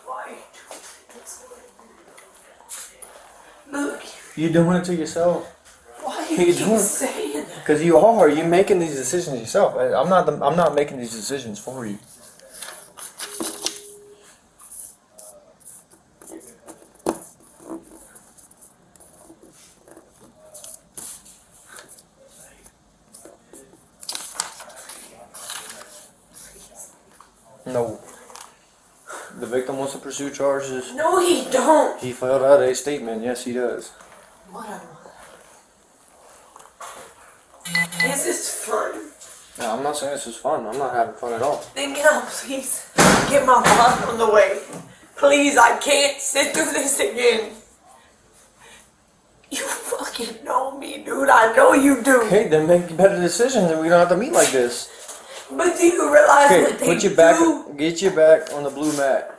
Why? Look. You're doing it to yourself. Why do you keep saying that? Because you are. You're making these decisions yourself. I'm not making these decisions for you. No. The victim wants to pursue charges. No, he don't. He filled out a statement. Yes, he does. Whatever. This is fun. No, I'm not saying this is fun. I'm not having fun at all. Then can I please get my bond on the way? Please, I can't sit through this again. You fucking know me, dude. I know you do. Okay, then make better decisions and we don't have to meet like this. But do you realize what they put your do? back, get your back on the blue mat.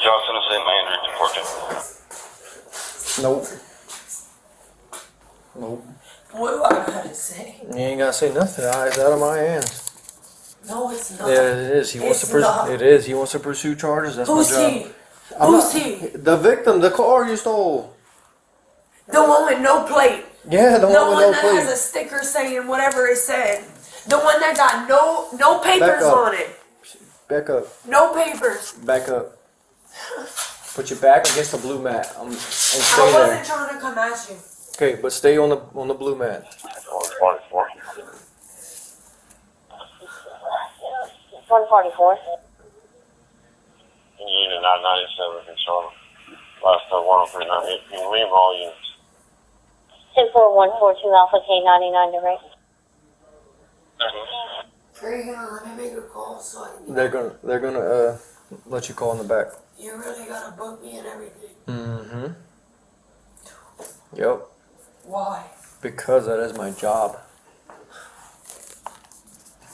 Johnson is St. Andrew deported. Nope. Nope. What do I gotta say? You ain't gotta say nothing. It's out of my hands. No, it's not. Yeah, it is. He wants to pursue. It is. He wants to pursue charges. That's Who's my job. he? Who's he? The victim. The car you stole. The one with no plate. Yeah, the one with no that plate. has a sticker saying whatever it said. The one that got no papers on it. Back up. No papers. Back up. Put your back against the blue mat and stay I there. wasn't trying to come at you. Okay, but stay on the blue mat. 144. Unit 997 in Charlotte. Last 1039. You can leave all units. 10142 Alpha K99 direct. Are you gonna let me make a call so I can They're gonna let you call in the back. You really gotta book me and everything. Mm-hmm. Yep. Why? Because that is my job.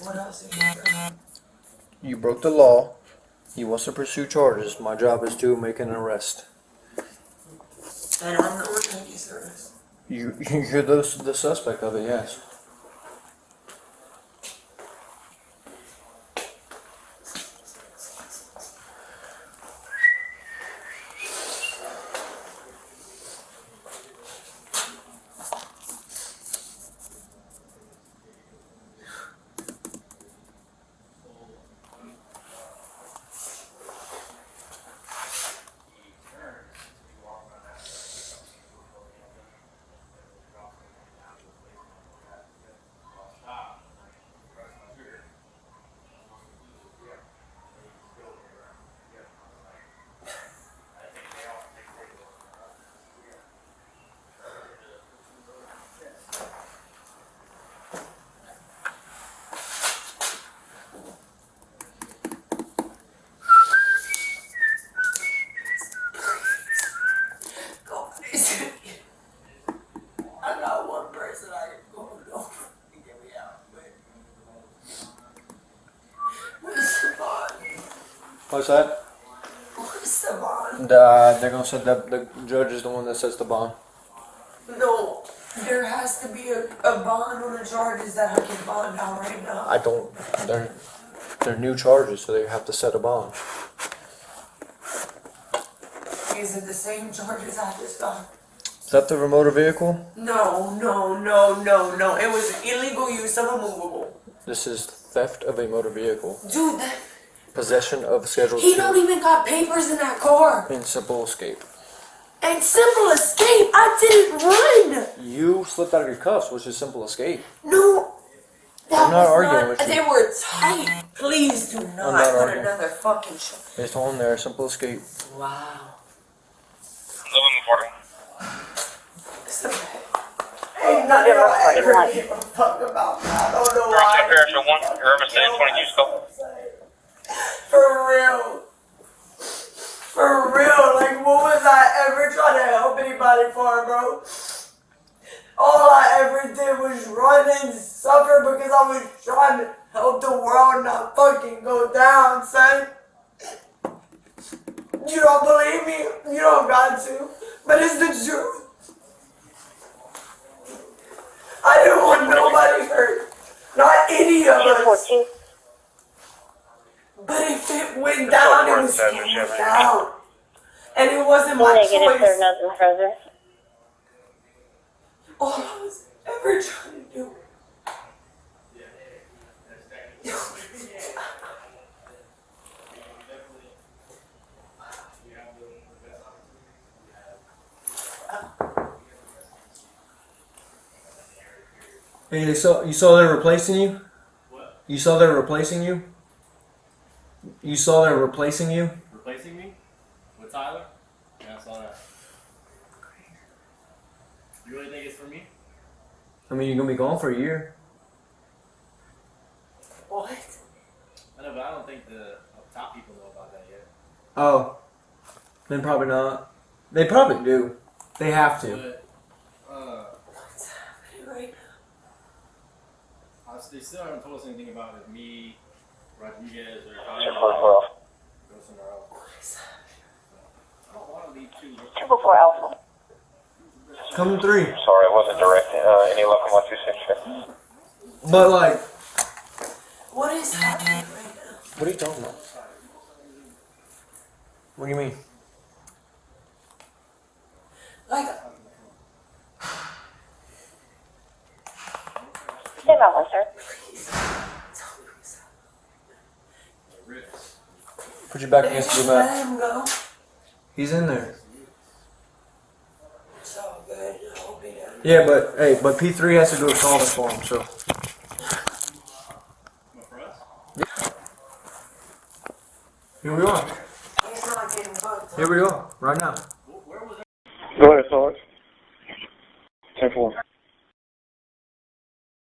What else are you doing? You broke the law. He wants to pursue charges. My job is to make an arrest. And I'm the one that gets arrested. You're the suspect of it, yes. I got one person I can go over and get me out, but where's the bond? What's that? Where's the bond? They're gonna set the judge is the one that sets the bond. No, there has to be a bond on the charges that I can bond out right now. I don't. They're new charges, so they have to set a bond. Is it the same charges I just got? Is that the motor vehicle? No. It was illegal use of a movable. This is theft of a motor vehicle. Dude, Possession of Schedule he 2. don't even got papers in that car. And simple escape. And simple escape, I didn't run. You slipped out of your cuffs, which is simple escape. No. I'm not arguing with you. They were tight. Please do not not put arguing. another fucking shot. It's on there, simple escape. Wow. 1140. Ain't nothing I ever give a fuck about. I don't know why. Parish 1, Urban State 22 scope. For real. For real, like what was I ever trying to help anybody for, bro? All I ever did was run and suffer because I was trying to help the world not fucking go down, son. You don't believe me? You don't got to. But it's the truth. I didn't want nobody hurt. Not any of us. 242. But if it went down, it was going down. And it wasn't my Negative, choice. sir, nothing further. All I was ever trying to do. Hey, you saw they're replacing you? What? You saw they're replacing you? You saw they're replacing you? Replacing me? With Tyler? Yeah, I saw that. You really think it's for me? I mean, you're gonna be gone for a year. What? I know, but I don't think the top people know about that yet. Oh, then probably not. They probably do. They have to. But, What's happening right now? they still haven't told us anything about it. Me, Rodriguez, or 244. Go somewhere else. What is happening? I don't want to leave too. 244 Alpha. Come 3. Sorry, I wasn't directing. Any luck on my 266? But like, What is happening right now? what are you talking about? What do you mean? Like, Stay by one, sir. tell me what's happening. Put your back against the Let mat. him go. He's in there. It's all good. I'll be down. Yeah, but hey, but P3 has to do a solving for him. So What, for us? here we are. He's not getting booked. Here we are. Right now. Where was that? Go ahead, Sarge. 10-4.